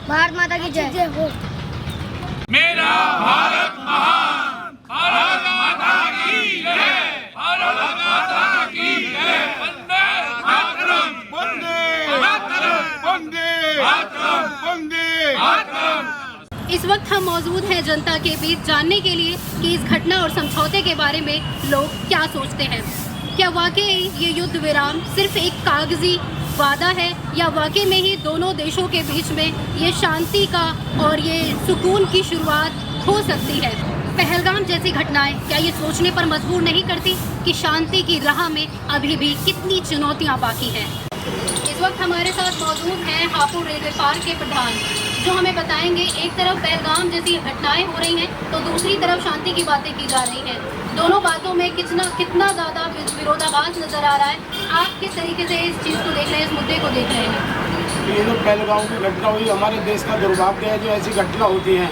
भारत माता की जय हो। मेरा भारत महान, भारत माता की जय, भारत माता की जय। वंदे मातरम, वंदे मातरम, वंदे मातरम, वंदे मातरम। इस वक्त हम मौजूद हैं जनता के बीच जानने के लिए कि इस घटना और समझौते के बारे में लोग क्या सोचते हैं। क्या वाकई ये युद्ध विराम सिर्फ एक कागजी वादा है या वाकई में ही दोनों देशों के बीच में ये शांति का और ये सुकून की शुरुआत हो सकती है। पहलगाम जैसी घटनाएं क्या ये सोचने पर मजबूर नहीं करती कि शांति की राह में अभी भी कितनी चुनौतियां बाकी हैं। इस वक्त हमारे साथ मौजूद हैं हापुड़ रेलवे पार्क के प्रधान, जो हमें बताएंगे एक तरफ पहलगाम जैसी घटनाएं हो रही हैं तो दूसरी तरफ शांति की बातें की जा रही हैं। दोनों बातों में कितना ज़्यादा विरोधाभास नज़र आ रहा है। आप किस तरीके से इस चीज़ को देख रहे हैं, इस मुद्दे को देख रहे हैं? ये जो पहलगाम की घटना हुई हमारे देश का दुर्भाग्य है जो ऐसी घटना होती है।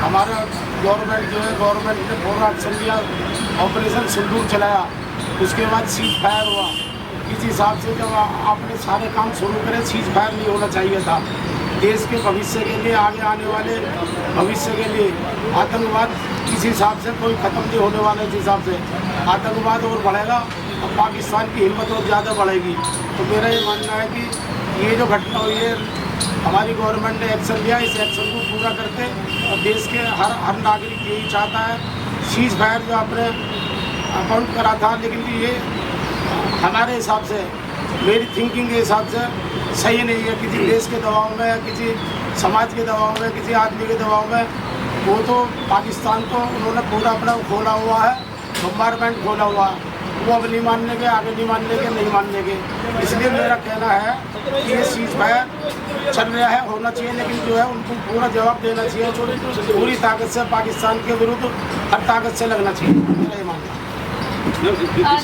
हमारा गवर्नमेंट जो है गवर्नमेंट ने पूरा एक्शन लिया, ऑपरेशन सिंदूर चलाया, उसके बाद सीज फायर हुआ। इस हिसाब से जब आपने सारे काम शुरू करे सीज फायर नहीं होना चाहिए था। देश के भविष्य के लिए, आगे आने वाले भविष्य के लिए आतंकवाद इस हिसाब से कोई ख़त्म नहीं होने वाला। इस हिसाब से आतंकवाद और बढ़ेगा और पाकिस्तान की हिम्मत और ज़्यादा बढ़ेगी। तो मेरा ये मानना है कि ये जो घटना हुई है हमारी गवर्नमेंट ने एक्शन लिया, इस एक्शन को पूरा करते और देश के हर नागरिक यही चाहता है। सीज फायर जो आपने अपॉइंट करा था, लेकिन ये हमारे हिसाब से, मेरी थिंकिंग के हिसाब से सही नहीं है। किसी देश के दबाव में, किसी समाज के दबाव में, किसी आदमी के दबाव में, वो तो पाकिस्तान तो उन्होंने पूरा अपना खोला हुआ है, बम्बारमेंट खोला हुआ है। वो अब नहीं मानने के, आगे नहीं मानने के, नहीं मानने के। इसलिए मेरा कहना है कि ये सीज फायर चल रहा है, होना चाहिए, लेकिन जो है उनको पूरा जवाब देना चाहिए। पूरी ताकत से पाकिस्तान के विरुद्ध हर ताकत से लगना चाहिए, मेरा ये मानना है।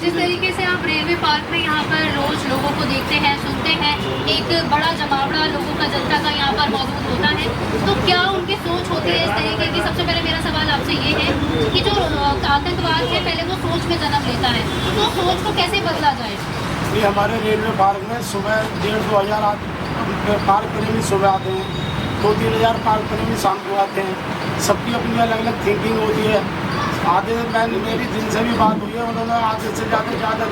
जिस तरीके से आप रेलवे पार्क में यहाँ पर रोज लोगों को देखते हैं, सुनते हैं, एक बड़ा जमावड़ा लोगों का, जनता का यहाँ पर मौजूद होता है, तो क्या उनकी सोच होती है इस तरीके की? सबसे पहले मेरा सवाल आपसे ये है कि जो आतंकवाद है पहले वो सोच में जन्म लेता है, तो सोच को कैसे बदला जाए? ये हमारे रेलवे पार्क में सुबह 1,500 हज़ार पार्क प्रेमी सुबह आते हैं, 2-3 हज़ार पार्क प्रेमी शाम को आते हैं। सबकी अपनी अलग अलग थिंकिंग होती है। आधे मेरी जिनसे भी बात हुई है उन्होंने आधे से ज़्यादा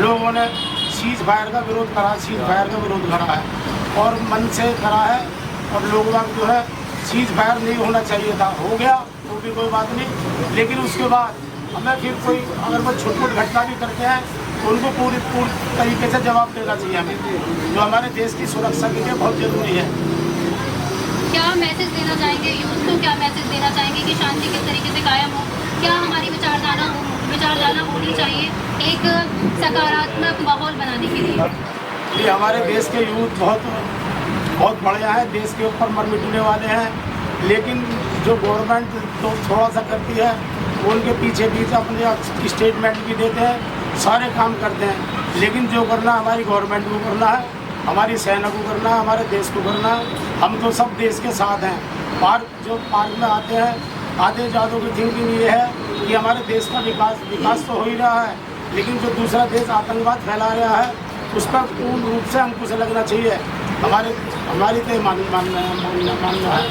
लोगों ने सीज फायर का विरोध करा, सीज फायर का विरोध करा है और मन से करा है। और लोग जो है सीज फायर नहीं होना चाहिए था, हो गया तो भी कोई बात नहीं, लेकिन उसके बाद हमें फिर कोई अगर वो छोटी घटना भी करते हैं तो उनको पूरी तरीके से जवाब देना चाहिए हमें, जो हमारे देश की सुरक्षा के लिए बहुत ज़रूरी है। क्या मैसेज देना चाहेंगे यूथ को? क्या मैसेज देना चाहेंगे कि शांति किस तरीके से कायम हो? क्या हमारी विचारधारा होनी चाहिए एक सकारात्मक माहौल बनाने के लिए? ये हमारे देश के यूथ बहुत बढ़िया है, देश के ऊपर मर मिटने वाले हैं, लेकिन जो गवर्नमेंट तो थोड़ा सा करती है, वो उनके पीछे अपने स्टेटमेंट भी देते हैं, सारे काम करते हैं, लेकिन जो करना हमारी गवर्नमेंट को करना है, हमारी सेना को करना है, हमारे देश को करना है। हम तो सब देश के साथ हैं। पार्क में आते हैं, आधे ज़्यादा की थिंकिंग ये है कि हमारे देश का विकास तो हो ही रहा है, लेकिन जो दूसरा देश आतंकवाद फैला रहा है उस पर पूर्ण रूप से अंकुश लगना चाहिए। हमारी तो मानना है।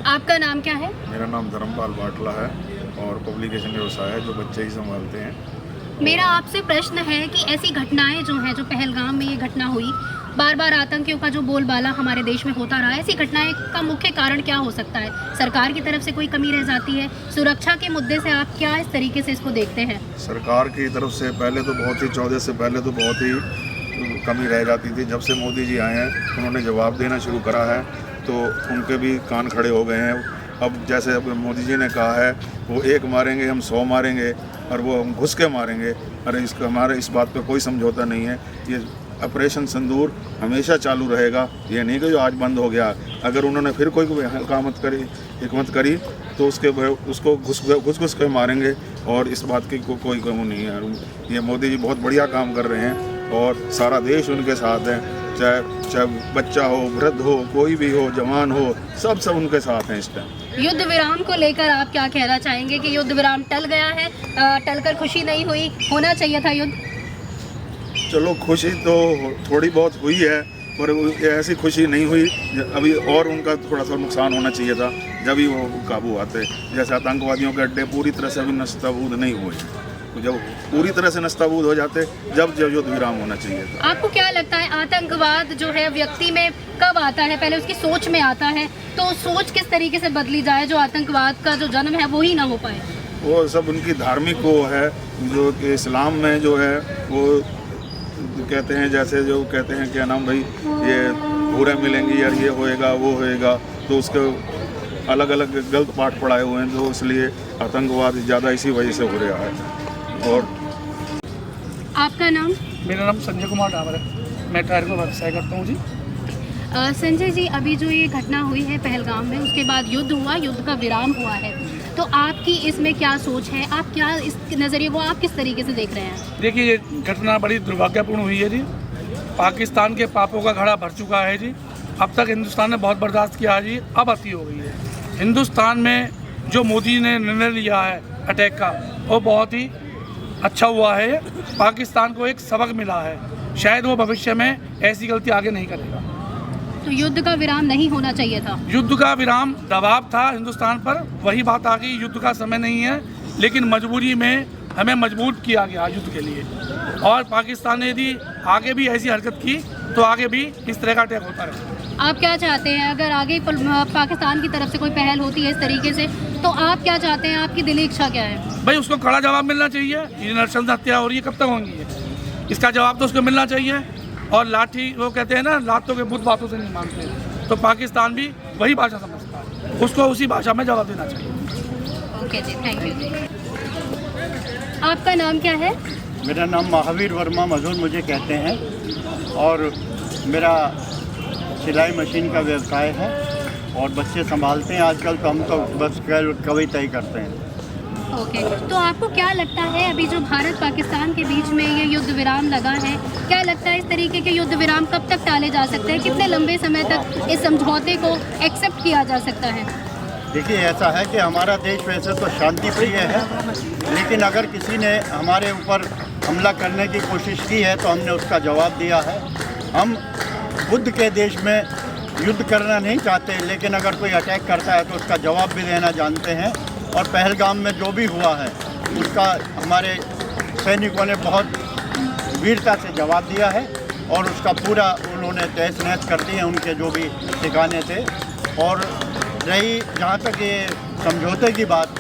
आपका नाम क्या है? मेरा नाम धर्मपाल बाटला है और पब्लिकेशन व्यवसाय है जो बच्चे ही संभालते हैं। मेरा आपसे प्रश्न है कि ऐसी घटनाएं जो हैं, जो पहलगाम में ये घटना हुई, बार बार आतंकियों का जो बोलबाला हमारे देश में होता रहा है, ऐसी घटनाएं का मुख्य कारण क्या हो सकता है? सरकार की तरफ से कोई कमी रह जाती है? सुरक्षा के मुद्दे से आप क्या इस तरीके से इसको देखते हैं? सरकार की तरफ से पहले तो बहुत ही 14 से पहले तो बहुत ही कमी रह जाती थी। जब से मोदी जी आए हैं उन्होंने जवाब देना शुरू करा है तो उनके भी कान खड़े हो गए हैं। अब जैसे अब मोदी जी ने कहा है वो एक मारेंगे हम 100 मारेंगे और वो हम घुस के मारेंगे। अरे हमारे इस बात पे कोई समझौता नहीं है। ये ऑपरेशन सिंदूर हमेशा चालू रहेगा, ये नहीं कि जो आज बंद हो गया। अगर उन्होंने फिर कोई हिकमत करी तो उसको घुस के मारेंगे और इस बात की कोई कमी नहीं है। ये मोदी जी बहुत बढ़िया काम कर रहे हैं और सारा देश उनके साथ है, चाहे बच्चा हो, वृद्ध हो, कोई भी हो, जवान हो, सब उनके साथ हैं इस टाइम। युद्ध विराम को लेकर आप क्या कहना चाहेंगे कि युद्ध विराम टल गया है, टलकर खुशी नहीं हुई, होना चाहिए था युद्ध? चलो खुशी तो थोड़ी बहुत हुई है, पर ऐसी खुशी नहीं हुई। अभी और उनका थोड़ा सा नुकसान होना चाहिए था जब ही वो काबू आते। जैसे आतंकवादियों के अड्डे पूरी तरह से अभी नस्ताबूद नहीं हुए, तो जब पूरी तरह से नस्ताबूद हो जाते जब युद्ध विराम होना चाहिए था। आपको क्या लगता है आतंकवाद जो है व्यक्ति में कब आता है? पहले उसकी सोच में आता है, तो सोच किस तरीके से बदली जाए जो आतंकवाद का जो जन्म है वो ही ना हो पाए? वो सब उनकी धार्मिक वो है, जो कि इस्लाम में जो है वो कहते हैं, जैसे जो कहते हैं क्या नाम भाई, ये पूरे मिलेंगी यार, ये होएगा वो होएगा, तो उसके अलग अलग गलत पाठ पढ़ाए हुए हैं, तो इसलिए आतंकवाद ज़्यादा इसी वजह से हो रहा है। और आपका नाम? मेरा नाम संजय कुमार डावर है, मैं टायर का व्यवसाय करता हूँ जी। संजय जी, अभी जो ये घटना हुई है पहलगाम में, उसके बाद युद्ध हुआ, युद्ध का विराम हुआ है, तो आपकी इसमें क्या सोच है? आप क्या इस नज़रिए को आप किस तरीके से देख रहे हैं? देखिए, ये घटना बड़ी दुर्भाग्यपूर्ण हुई है जी। पाकिस्तान के पापों का घड़ा भर चुका है जी। अब तक हिंदुस्तान ने बहुत बर्दाश्त किया है जी, अब अति हो गई है। हिंदुस्तान में जो मोदी ने निर्णय लिया है अटैक का, वो बहुत ही अच्छा हुआ है। पाकिस्तान को एक सबक मिला है, शायद वो भविष्य में ऐसी गलती आगे नहीं करेगा। तो युद्ध का विराम नहीं होना चाहिए था? युद्ध का विराम दबाव था हिंदुस्तान पर, वही बात आ गई। युद्ध का समय नहीं है, लेकिन मजबूरी में हमें मजबूर किया गया युद्ध के लिए। और पाकिस्तान ने यदि आगे भी ऐसी हरकत की तो आगे भी इस तरह का अटैक होता रहे। आप क्या चाहते हैं, अगर आगे पाकिस्तान की तरफ से कोई पहल होती है इस तरीके से, तो आप क्या चाहते हैं? आपकी दिली इच्छा क्या है? भाई, उसको कड़ा जवाब मिलना चाहिए। ये नरसंस हत्या हो रही है, कब तक होंगी है? इसका जवाब तो उसको मिलना चाहिए। और लाठी, वो कहते हैं ना, लातों के बुत बातों से नहीं मानते, तो पाकिस्तान भी वही भाषा समझता है, उसको उसी भाषा में जवाब देना चाहिए। ओके जी, थैंक यू जी। आपका नाम क्या है? मेरा नाम महावीर वर्मा मजूर मुझे कहते हैं, और मेरा सिलाई मशीन का व्यवसाय है और बच्चे संभालते हैं आजकल, तो हम तो बस कविता ही करते हैं। ओके, तो आपको क्या लगता है अभी जो भारत पाकिस्तान के बीच में ये युद्ध विराम लगा है, क्या लगता है इस तरीके के युद्ध विराम कब तक टाले जा सकते हैं? कितने लंबे समय तक इस समझौते को एक्सेप्ट किया जा सकता है? देखिए, ऐसा है कि हमारा देश वैसे तो शांति प्रिय है, लेकिन अगर किसी ने हमारे ऊपर हमला करने की कोशिश की है तो हमने उसका जवाब दिया है। हम बुद्ध के देश में युद्ध करना नहीं चाहते, लेकिन अगर कोई अटैक करता है तो उसका जवाब भी देना जानते हैं। और पहलगाम में जो भी हुआ है उसका हमारे सैनिकों ने बहुत वीरता से जवाब दिया है, और उसका पूरा उन्होंने तहस नहस कर दिए उनके जो भी ठिकाने थे। और रही जहाँ तक ये समझौते की बात,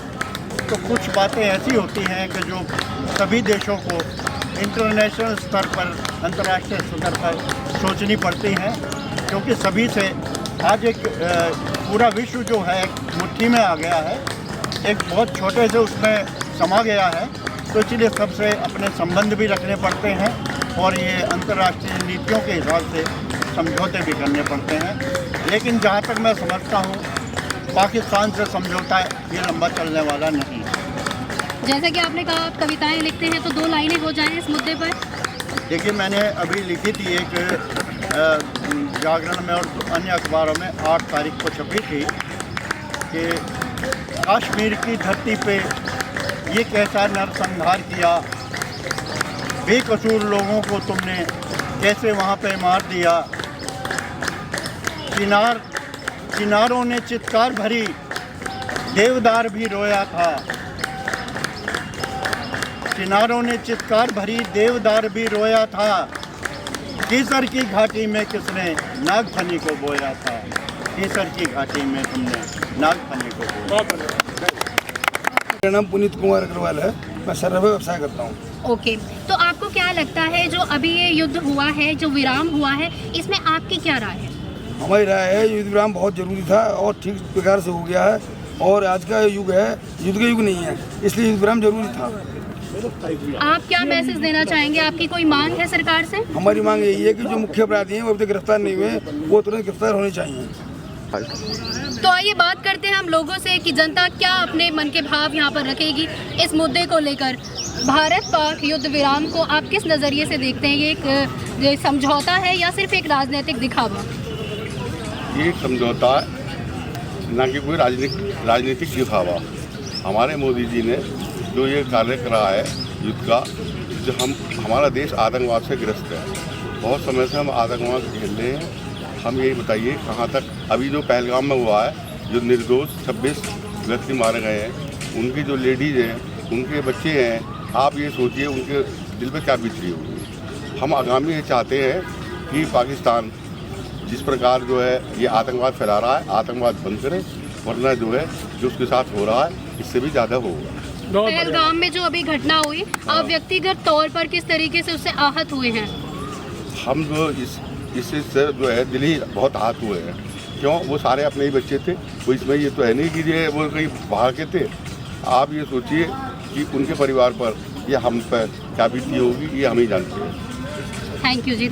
तो कुछ बातें ऐसी होती हैं कि जो सभी देशों को इंटरनेशनल स्तर पर, अंतर्राष्ट्रीय स्तर पर सोचनी पड़ती हैं, क्योंकि सभी से आज एक पूरा विश्व जो है मुट्ठी में आ गया है, एक बहुत छोटे से उसमें समा गया है, तो इसलिए सबसे अपने संबंध भी रखने पड़ते हैं और ये अंतर्राष्ट्रीय नीतियों के हिसाब से समझौते भी करने पड़ते हैं। लेकिन जहाँ तक मैं समझता हूँ, पाकिस्तान से समझौता ये लंबा चलने वाला नहीं है। जैसा कि आपने कहा आप कविताएं लिखते हैं, तो 2 लाइनें हो जाएं इस मुद्दे पर। देखिए, मैंने अभी लिखी थी एक जागरण में और अन्य अखबारों में 8 तारीख को छपी थी कि कश्मीर की धरती पे ये कैसा नरसंहार किया, बेकसूर लोगों को तुमने कैसे वहाँ पे मार दिया। किनारों ने चित्कार भरी, देवदार भी रोया था। किनारों ने चित्कार भरी, देवदार भी रोया था। केसर की घाटी में किसने नागफनी को बोया था। केसर की घाटी में तुमने नागफनी को बोया। मेरा नाम पुनीत कुमार अग्रवाल है, मैं सर्वे व्यवसाय करता हूँ। ओके, तो आपको क्या लगता है जो अभी ये युद्ध हुआ है, जो विराम हुआ है, इसमें आपकी क्या राय है? हमारी राय है युद्ध विराम बहुत ज़रूरी था और ठीक प्रकार से हो गया है, और आज का युग है, युद्ध का युग नहीं है, इसलिए युद्ध विराम जरूरी था। आप क्या मैसेज देना चाहेंगे? आपकी कोई मांग है सरकार से? हमारी मांग यही है कि जो मुख्य अपराधी हैं वो अभी तक गिरफ्तार नहीं हुए, वो तुरंत गिरफ्तार होने चाहिए। तो आइए बात करते हैं हम लोगों से कि जनता क्या अपने मन के भाव यहाँ पर रखेगी इस मुद्दे को लेकर। भारत पाक युद्ध विराम को आप किस नज़रिए से देखते हैं? ये एक समझौता है या सिर्फ एक राजनीतिक दिखावा? ये समझौता ना कि कोई राजनीतिक दिखावा। हमारे मोदी जी ने जो ये कार्य करा है युद्ध का, जो हमारा देश आतंकवाद से ग्रस्त है, बहुत समय से हम आतंकवाद झेल रहे हैं। हम यही बताइए कहाँ तक। अभी जो पहलगाम में हुआ है, जो निर्दोष 26 व्यक्ति मारे गए हैं, उनकी जो लेडीज़ हैं, उनके बच्चे हैं, आप ये सोचिए उनके दिल पे क्या बीत रही होगी। हम आगामी ये चाहते हैं कि पाकिस्तान जिस प्रकार जो है ये आतंकवाद फैला रहा है, आतंकवाद बंद करे, वरना जो है जो उसके साथ हो रहा है इससे भी ज़्यादा होगा। पहलगाम में जो अभी घटना हुई, आप व्यक्तिगत तौर पर किस तरीके से उससे आहत हुए हैं? हम जो इससे जो है दिल ही बहुत आहत हुए हैं। क्यों? वो सारे अपने ही बच्चे थे, वो इसमें ये तो है नहीं कि ये वो कहीं बाहर के थे। आप ये सोचिए कि उनके परिवार पर या हम पर क्या बीती होगी, ये हम ही जानते हैं। Thank you ji.